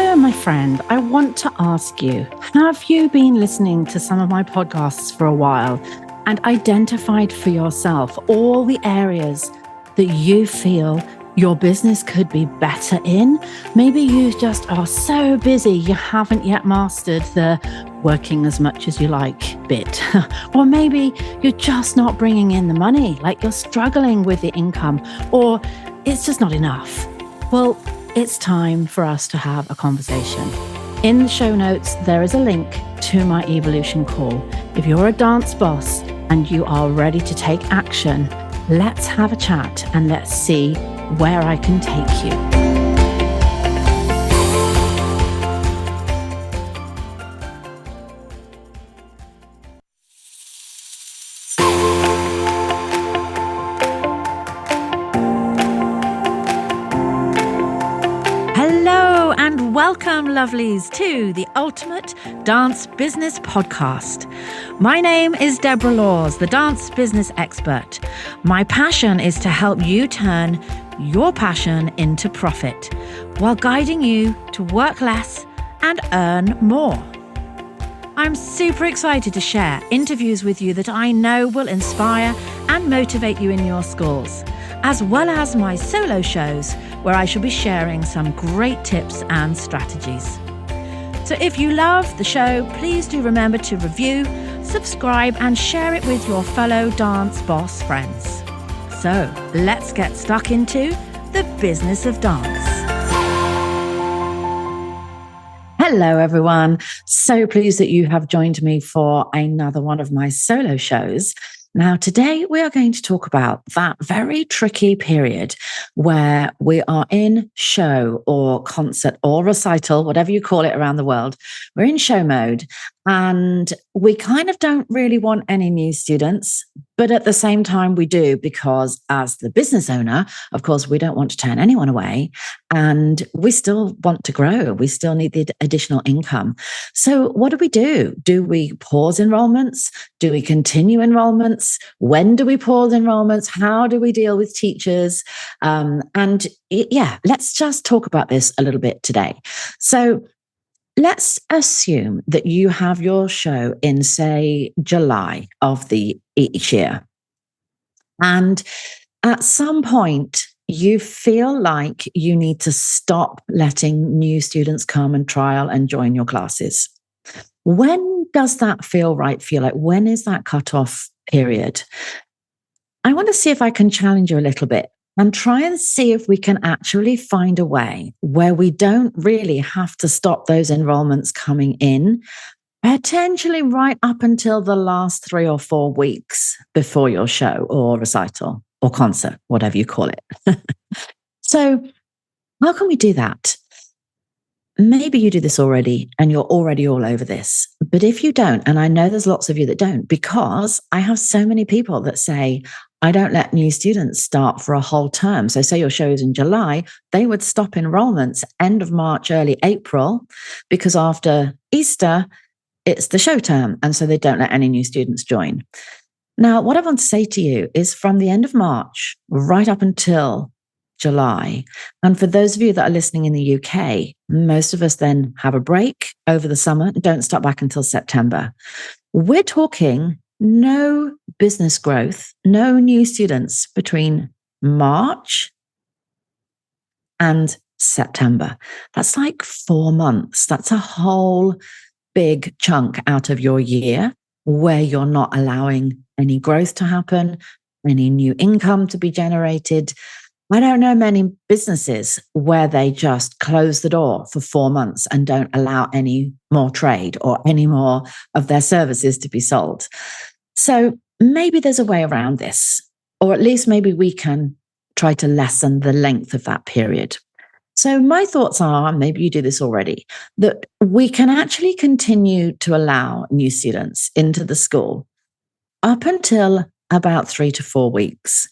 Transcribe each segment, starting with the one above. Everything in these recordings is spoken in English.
So, my friend, I want to ask you, have you been listening to some of my podcasts for a while and identified for yourself all the areas that you feel your business could be better in? Maybe you just are so busy you haven't yet mastered the working as much as you like bit. Or maybe you're just not bringing in the money, like you're struggling with the income, or it's just not enough. Well, it's time for us to have a conversation. In the show notes, there is a link to my evolution call. If you're a dance boss and you are ready to take action, let's have a chat and let's see where I can take you. Hello and welcome, lovelies, to the Ultimate Dance Business Podcast. My name is Deborah Laws, the dance business expert. My passion is to help you turn your passion into profit while guiding you to work less and earn more. I'm super excited to share interviews with you that I know will inspire and motivate you in your schools, as well as my solo shows where I shall be sharing some great tips and strategies. So if you love the show, please do remember to review, subscribe, and share it with your fellow dance boss friends. So let's get stuck into the business of dance. Hello, everyone. So pleased that you have joined me for another one of my solo shows. Now, today we are going to talk about that very tricky period where we are in show or concert or recital, whatever you call it around the world. We're in show mode and we kind of don't really want any new students, but at the same time we do, because as the business owner, of course, we don't want to turn anyone away and we still want to grow. We still need the additional income. So what do? Do we pause enrollments? Do we continue enrollments? When do we pause enrollments? How do we deal with teachers? Let's just talk about this a little bit today. So let's assume that you have your show in, say, July of each year. And at some point, you feel like you need to stop letting new students come and trial and join your classes. When does that feel right for you? Like, when is that cutoff period? I want to see if I can challenge you a little bit and try and see if we can actually find a way where we don't really have to stop those enrollments coming in, potentially right up until the last 3 or 4 weeks before your show or recital or concert, whatever you call it. So how can we do that? Maybe you do this already and you're already all over this. But if you don't, and I know there's lots of you that don't, because I have so many people that say, I don't let new students start for a whole term. So say your show is in July, they would stop enrollments end of March, early April, because after Easter, it's the show term. And so they don't let any new students join. Now, what I want to say to you is from the end of March, right up until July. And for those of you that are listening in the UK, most of us then have a break over the summer and don't start back until September. We're talking no business growth, no new students between March and September. That's like 4 months. That's a whole big chunk out of your year where you're not allowing any growth to happen, any new income to be generated. I don't know many businesses where they just close the door for 4 months and don't allow any more trade or any more of their services to be sold. So maybe there's a way around this, or at least maybe we can try to lessen the length of that period. So my thoughts are, maybe you do this already, that we can actually continue to allow new students into the school up until about 3 to 4 weeks.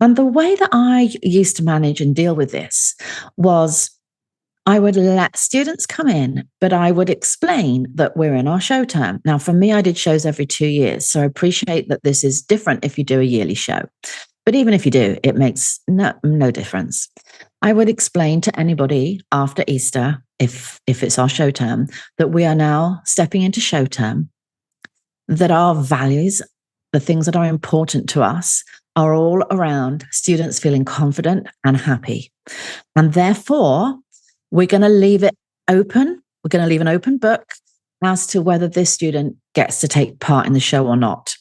And the way that I used to manage and deal with this was I would let students come in, but I would explain that we're in our show term. Now, for me, I did shows every 2 years. So I appreciate that this is different if you do a yearly show. But even if you do, it makes no difference. I would explain to anybody after Easter if it's our show term, that we are now stepping into show term, that our values, the things that are important to us, are all around students feeling confident and happy. And therefore, we're going to leave it open. We're going to leave an open book as to whether this student gets to take part in the show or not.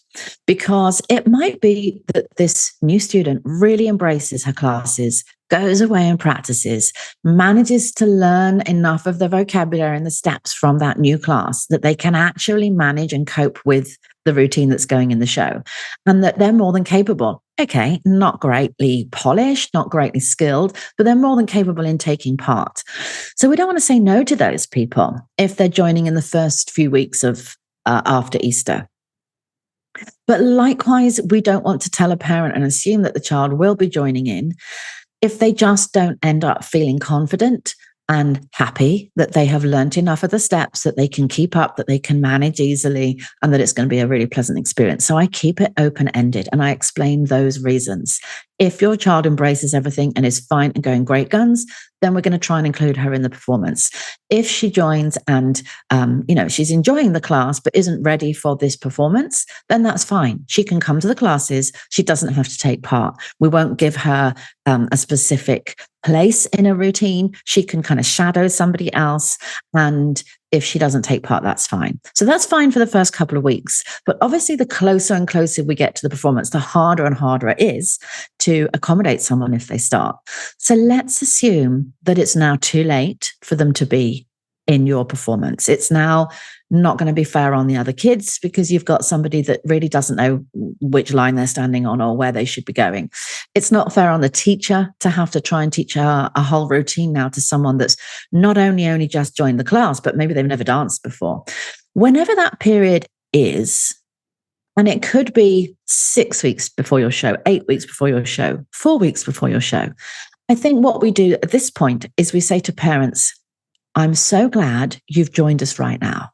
Because it might be that this new student really embraces her classes, goes away and practices, manages to learn enough of the vocabulary and the steps from that new class that they can actually manage and cope with the routine that's going in the show, and that they're more than capable. Okay, not greatly polished, not greatly skilled, but they're more than capable in taking part. So we don't want to say no to those people if they're joining in the first few weeks of after Easter. But likewise, we don't want to tell a parent and assume that the child will be joining in if they just don't end up feeling confident and happy that they have learned enough of the steps that they can keep up, that they can manage easily, and that it's going to be a really pleasant experience. So I keep it open-ended and I explain those reasons. If your child embraces everything and is fine and going great guns, then we're going to try and include her in the performance. If she joins and she's enjoying the class but isn't ready for this performance, then that's fine. She can come to the classes. She doesn't have to take part. We won't give her a specific place in a routine. She can kind of shadow somebody else, and if she doesn't take part, that's fine. So that's fine for the first couple of weeks. But obviously, the closer and closer we get to the performance, the harder and harder it is to accommodate someone if they start. So let's assume that it's now too late for them to be in your performance. It's now not going to be fair on the other kids because you've got somebody that really doesn't know which line they're standing on or where they should be going. It's not fair on the teacher to have to try and teach a whole routine now to someone that's not only just joined the class, but maybe they've never danced before. Whenever that period is, and it could be 6 weeks before your show, 8 weeks before your show, 4 weeks before your show, I think what we do at this point is we say to parents, I'm so glad you've joined us right now.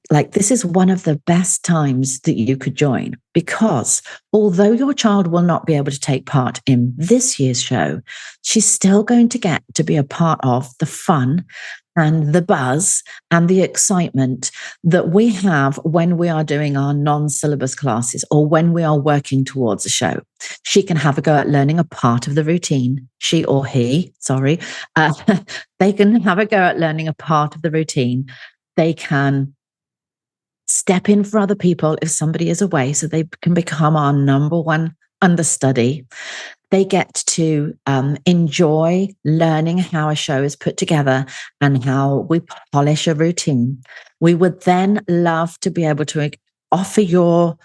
Like, this is one of the best times that you could join, because although your child will not be able to take part in this year's show, she's still going to get to be a part of the fun and the buzz and the excitement that we have when we are doing our non-syllabus classes or when we are working towards a show. She can have a go at learning a part of the routine. She or he, they can have a go at learning a part of the routine. They can step in for other people if somebody is away, so they can become our number one understudy. They get to enjoy learning how a show is put together and how we polish a routine. We would then love to be able to offer your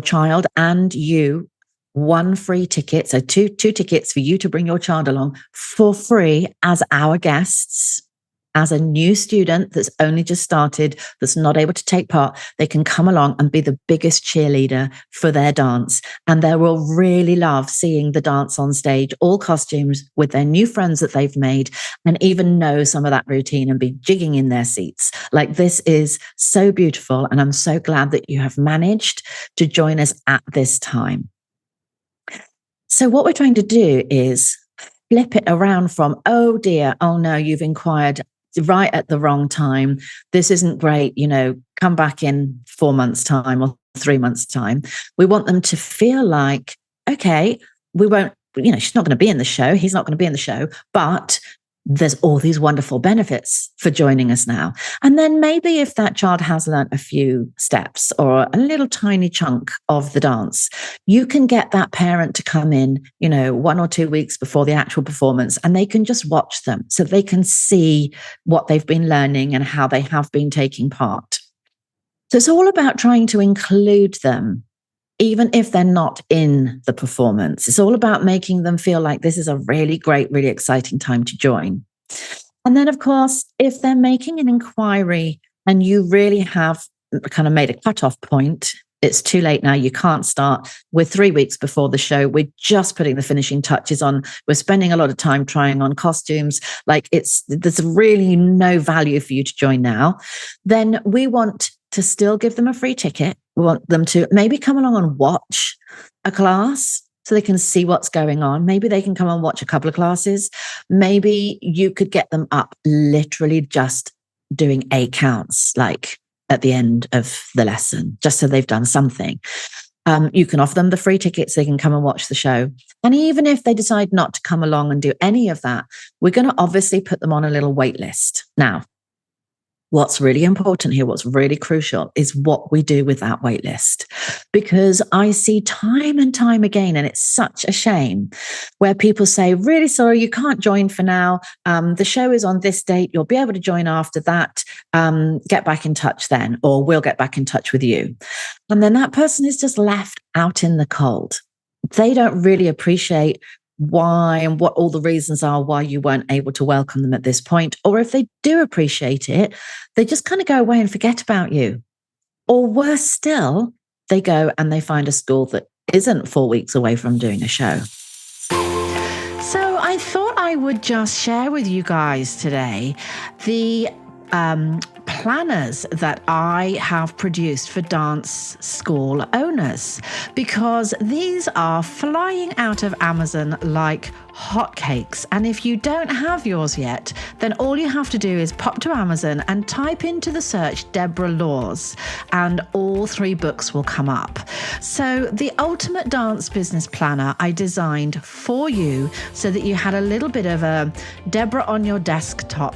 child and you one free ticket, so two tickets for you to bring your child along for free as our guests. As a new student that's only just started, that's not able to take part, they can come along and be the biggest cheerleader for their dance. And they will really love seeing the dance on stage, all costumes with their new friends that they've made, and even know some of that routine and be jigging in their seats. Like, this is so beautiful. And I'm so glad that you have managed to join us at this time. So what we're trying to do is flip it around from, oh dear, oh no, you've inquired right at the wrong time. This isn't great. Come back in 4 months' time or 3 months' time. We want them to feel like, okay, we won't, she's not going to be in the show. He's not going to be in the show, but there's all these wonderful benefits for joining us now. And then maybe if that child has learned a few steps or a little tiny chunk of the dance, you can get that parent to come in, 1 or 2 weeks before the actual performance, and they can just watch them so they can see what they've been learning and how they have been taking part. So it's all about trying to include them, even if they're not in the performance. It's all about making them feel like this is a really great, really exciting time to join. And then, of course, if they're making an inquiry and you really have kind of made a cutoff point, it's too late now. You can't start. We're 3 weeks before the show. We're just putting the finishing touches on. We're spending a lot of time trying on costumes. There's really no value for you to join now. Then we want to still give them a free ticket. We want them to maybe come along and watch a class so they can see what's going on. Maybe they can come and watch a couple of classes. Maybe you could get them up literally just doing 8 counts, like at the end of the lesson, just so they've done something. You can offer them the free tickets. They can come and watch the show. And even if they decide not to come along and do any of that, we're going to obviously put them on a little wait list. Now, what's really important here, what's really crucial, is what we do with that wait list. Because I see time and time again, and it's such a shame, where people say, really sorry, you can't join for now. The show is on this date. You'll be able to join after that. Get back in touch then, or we'll get back in touch with you. And then that person is just left out in the cold. They don't really appreciate why and what all the reasons are why you weren't able to welcome them at this point. Or if they do appreciate it, they just kind of go away and forget about you. Or worse still, they go and they find a school that isn't 4 weeks away from doing a show. So I thought I would just share with you guys today the planners that I have produced for dance school owners, because these are flying out of Amazon like hotcakes. And if you don't have yours yet, then all you have to do is pop to Amazon and type into the search Deborah Laws, and all 3 books will come up. So the ultimate dance business planner I designed for you so that you had a little bit of a Deborah on your desktop.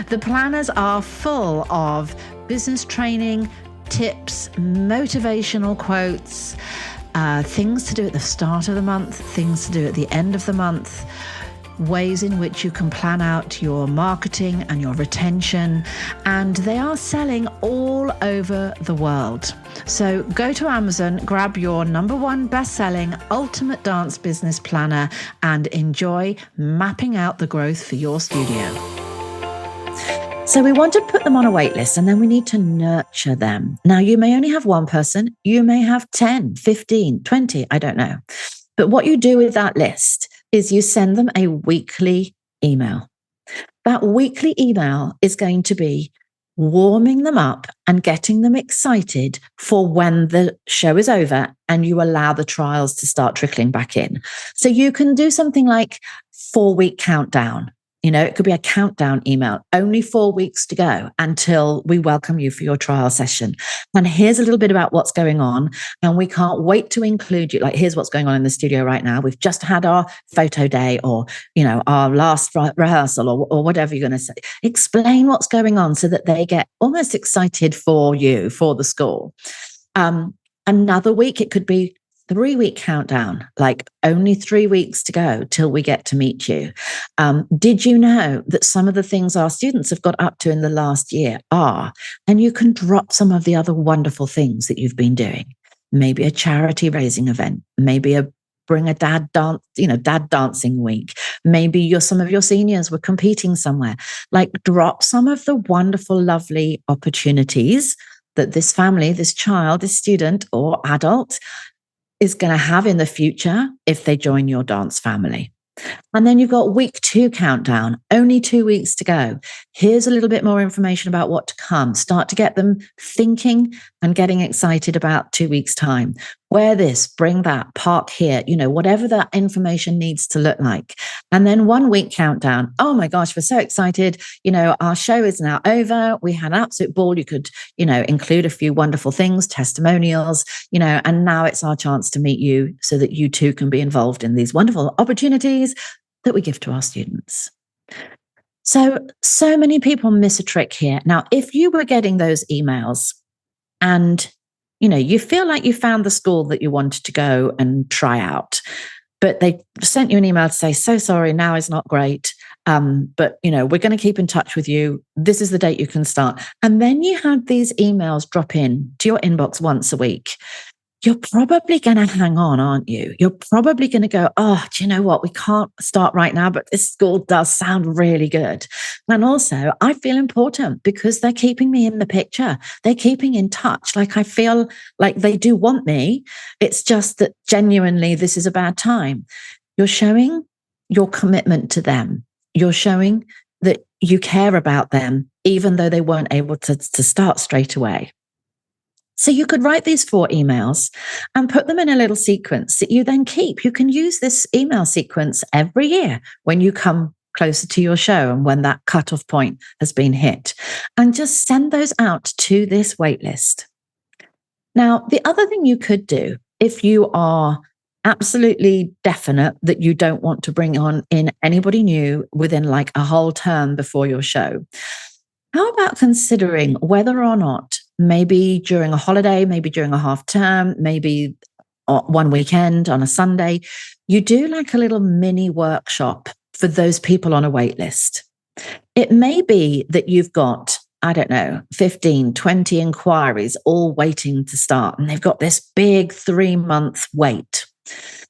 The planners are full of business training, tips, motivational quotes, things to do at the start of the month, things to do at the end of the month, ways in which you can plan out your marketing and your retention, and they are selling all over the world. So go to Amazon, grab your #1 best-selling Ultimate Dance Business Planner, and enjoy mapping out the growth for your studio. So we want to put them on a wait list, and then we need to nurture them. Now, you may only have 1 person, you may have 10, 15, 20, I don't know. But what you do with that list is you send them a weekly email. That weekly email is going to be warming them up and getting them excited for when the show is over and you allow the trials to start trickling back in. So you can do something like 4-week countdown. You know, it could be a countdown email, only 4 weeks to go until we welcome you for your trial session. And here's a little bit about what's going on. And we can't wait to include you. Like, here's what's going on in the studio right now. We've just had our photo day, or, you know, our last rehearsal, or whatever you're going to say. Explain what's going on so that they get almost excited for you, for the school. Another week, it could be 3-week countdown, like only 3 weeks to go till we get to meet you. Did you know that some of the things our students have got up to in the last year are, and you can drop some of the other wonderful things that you've been doing. Maybe a charity raising event, maybe bring a dad dancing week. Maybe some of your seniors were competing somewhere. Like, drop some of the wonderful, lovely opportunities that this family, this child, this student or adult is going to have in the future if they join your dance family. And then you've got week 2 countdown, only 2 weeks to go. Here's a little bit more information about what to come. Start to get them thinking and getting excited about 2 weeks' time. Wear this, bring that, park here, whatever that information needs to look like. And then 1 week countdown. Oh my gosh, we're so excited. Our show is now over. We had an absolute ball. You could, include a few wonderful things, testimonials, and now it's our chance to meet you so that you too can be involved in these wonderful opportunities that we give to our students. So many people miss a trick here. Now, if you were getting those emails and you feel like you found the school that you wanted to go and try out, but they sent you an email to say, so sorry, now is not great. But we're going to keep in touch with you. This is the date you can start. And then you had these emails drop in to your inbox once a week. You're probably going to hang on, aren't you? You're probably going to go, oh, do you know what? We can't start right now, but this school does sound really good. And also, I feel important because they're keeping me in the picture. They're keeping in touch. Like, I feel like they do want me. It's just that genuinely this is a bad time. You're showing your commitment to them. You're showing that you care about them, even though they weren't able to start straight away. So you could write these 4 emails and put them in a little sequence that you then keep. You can use this email sequence every year when you come closer to your show and when that cutoff point has been hit, and just send those out to this waitlist. Now, the other thing you could do, if you are absolutely definite that you don't want to bring on in anybody new within like a whole term before your show, how about considering whether or not maybe during a holiday, maybe during a half term, maybe one weekend on a Sunday, you do like a little mini workshop for those people on a wait list. It may be that you've got, I don't know, 15, 20 inquiries all waiting to start, and they've got this big 3-month wait.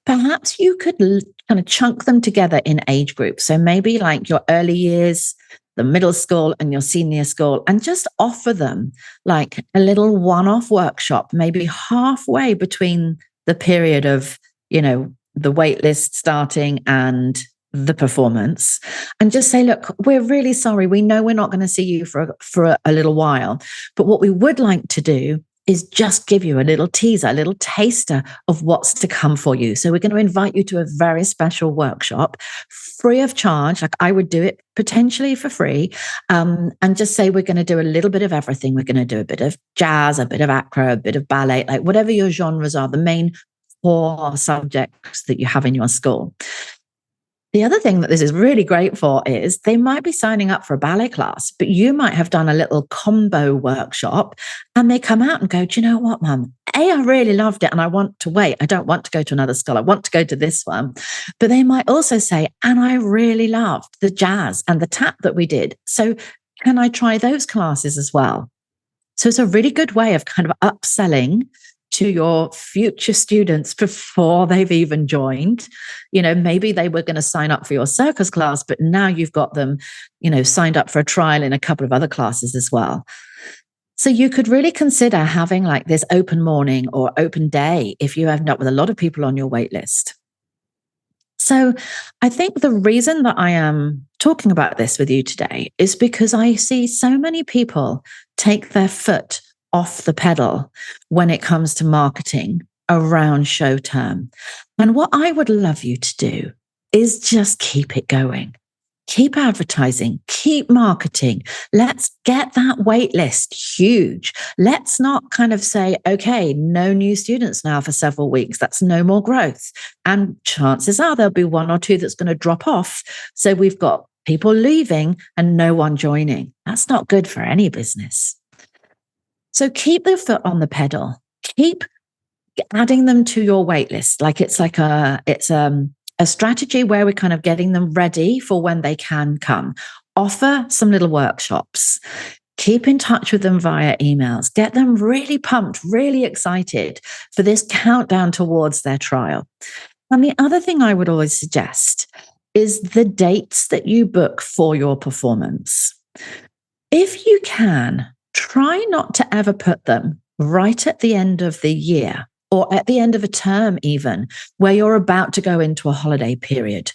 Perhaps you could kind of chunk them together in age groups. So maybe like your early years, the middle school, and your senior school, and just offer them like a little one-off workshop, maybe halfway between the period of, the wait list starting and the performance, and just say, look, we're really sorry. We know we're not going to see you for a little while, but what we would like to do is just give you a little teaser, a little taster of what's to come for you. So we're going to invite you to a very special workshop, free of charge. Like I would do it potentially for free, and just say we're going to do a little bit of everything. We're going to do a bit of jazz, a bit of acro, a bit of ballet, like whatever your genres are, the main 4 subjects that you have in your school. The other thing that this is really great for is they might be signing up for a ballet class, but you might have done a little combo workshop and they come out and go, do you know what, Mum? I really loved it and I want to wait. I don't want to go to another school. I want to go to this one. But they might also say, and I really loved the jazz and the tap that we did. So can I try those classes as well? So it's a really good way of kind of upselling to your future students before they've even joined. Maybe they were going to sign up for your circus class, but now you've got them, signed up for a trial in a couple of other classes as well. So you could really consider having like this open morning or open day if you end up with a lot of people on your wait list. So I think the reason that I am talking about this with you today is because I see so many people take their foot off the pedal when it comes to marketing around show term. And what I would love you to do is just keep it going. Keep advertising, keep marketing. Let's get that wait list huge. Let's not kind of say, okay, no new students now for several weeks. That's no more growth. And chances are there'll be 1 or 2 that's going to drop off. So we've got people leaving and no one joining. That's not good for any business. So keep the foot on the pedal. Keep adding them to your wait list. Like it's a strategy where we're kind of getting them ready for when they can come. Offer some little workshops. Keep in touch with them via emails. Get them really pumped, really excited for this countdown towards their trial. And the other thing I would always suggest is the dates that you book for your performance. If you can, try not to ever put them right at the end of the year or at the end of a term even, where you're about to go into a holiday period.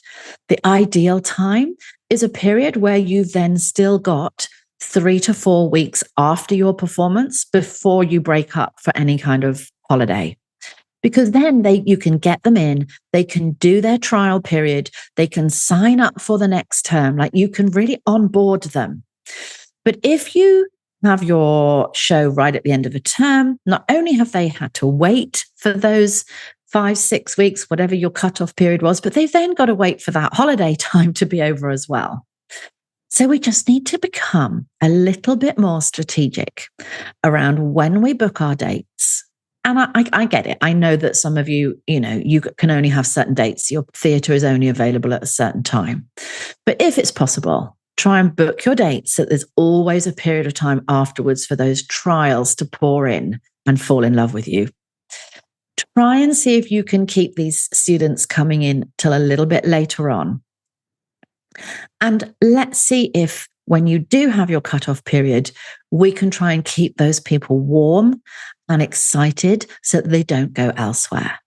The ideal time is a period where you've then still got 3 to 4 weeks after your performance before you break up for any kind of holiday. Because then you can get them in, they can do their trial period, they can sign up for the next term, like you can really onboard them. But if you have your show right at the end of a term, not only have they had to wait for those 5, 6 weeks, whatever your cutoff period was, but they've then got to wait for that holiday time to be over as well. So we just need to become a little bit more strategic around when we book our dates. And I get it. I know that some of you, you can only have certain dates. Your theatre is only available at a certain time. But if it's possible, try and book your dates so that there's always a period of time afterwards for those trials to pour in and fall in love with you. Try and see if you can keep these students coming in till a little bit later on. And let's see if when you do have your cutoff period, we can try and keep those people warm and excited so that they don't go elsewhere.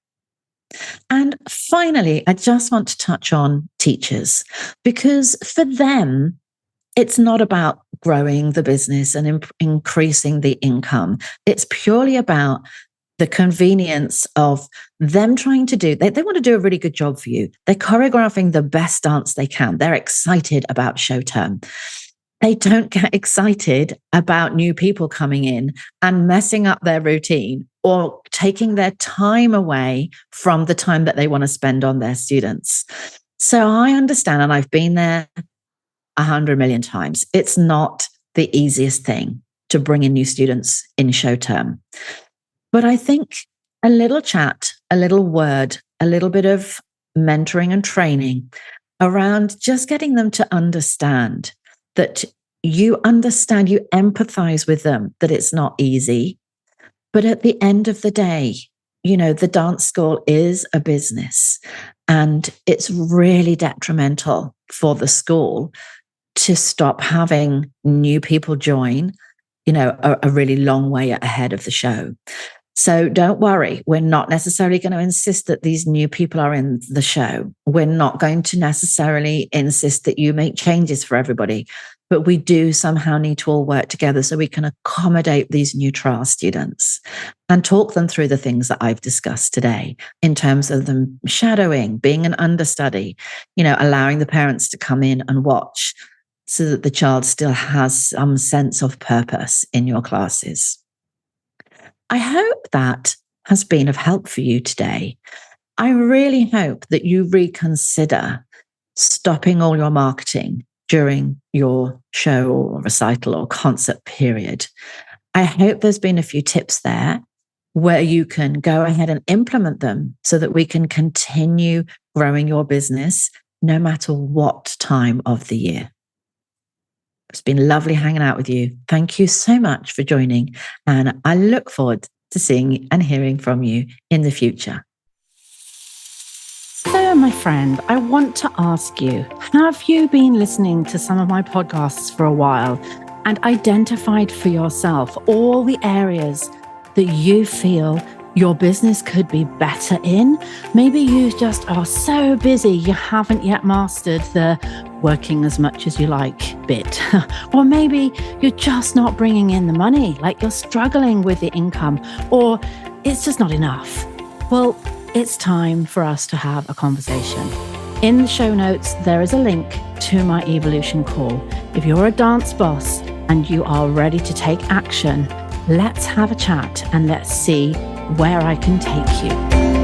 And finally, I just want to touch on teachers, because for them, it's not about growing the business and increasing the income. It's purely about the convenience of them trying to do, they want to do a really good job for you. They're choreographing the best dance they can. They're excited about show term. They don't get excited about new people coming in and messing up their routine or taking their time away from the time that they want to spend on their students. So I understand, and I've been there 100 million times. It's not the easiest thing to bring in new students in show term. But I think a little chat, a little word, a little bit of mentoring and training around just getting them to understand that you understand, you empathize with them, that it's not easy. But at the end of the day, the dance school is a business, and it's really detrimental for the school to stop having new people join, a really long way ahead of the show. So don't worry, we're not necessarily going to insist that these new people are in the show. We're not going to necessarily insist that you make changes for everybody, but we do somehow need to all work together so we can accommodate these new trial students and talk them through the things that I've discussed today in terms of them shadowing, being an understudy, allowing the parents to come in and watch so that the child still has some sense of purpose in your classes. I hope that has been of help for you today. I really hope that you reconsider stopping all your marketing during your show or recital or concert period. I hope there's been a few tips there where you can go ahead and implement them so that we can continue growing your business no matter what time of the year. It's been lovely hanging out with you. Thank you so much for joining, and I look forward to seeing and hearing from you in the future. So, my friend, I want to ask you, have you been listening to some of my podcasts for a while and identified for yourself all the areas that you feel your business could be better in? Maybe you just are so busy you haven't yet mastered the working as much as you like bit. Or maybe you're just not bringing in the money, like you're struggling with the income, or it's just not enough. Well, it's time for us to have a conversation. In the show notes, there is a link to my Evolution call. If you're a dance boss and you are ready to take action, let's have a chat and let's see where I can take you.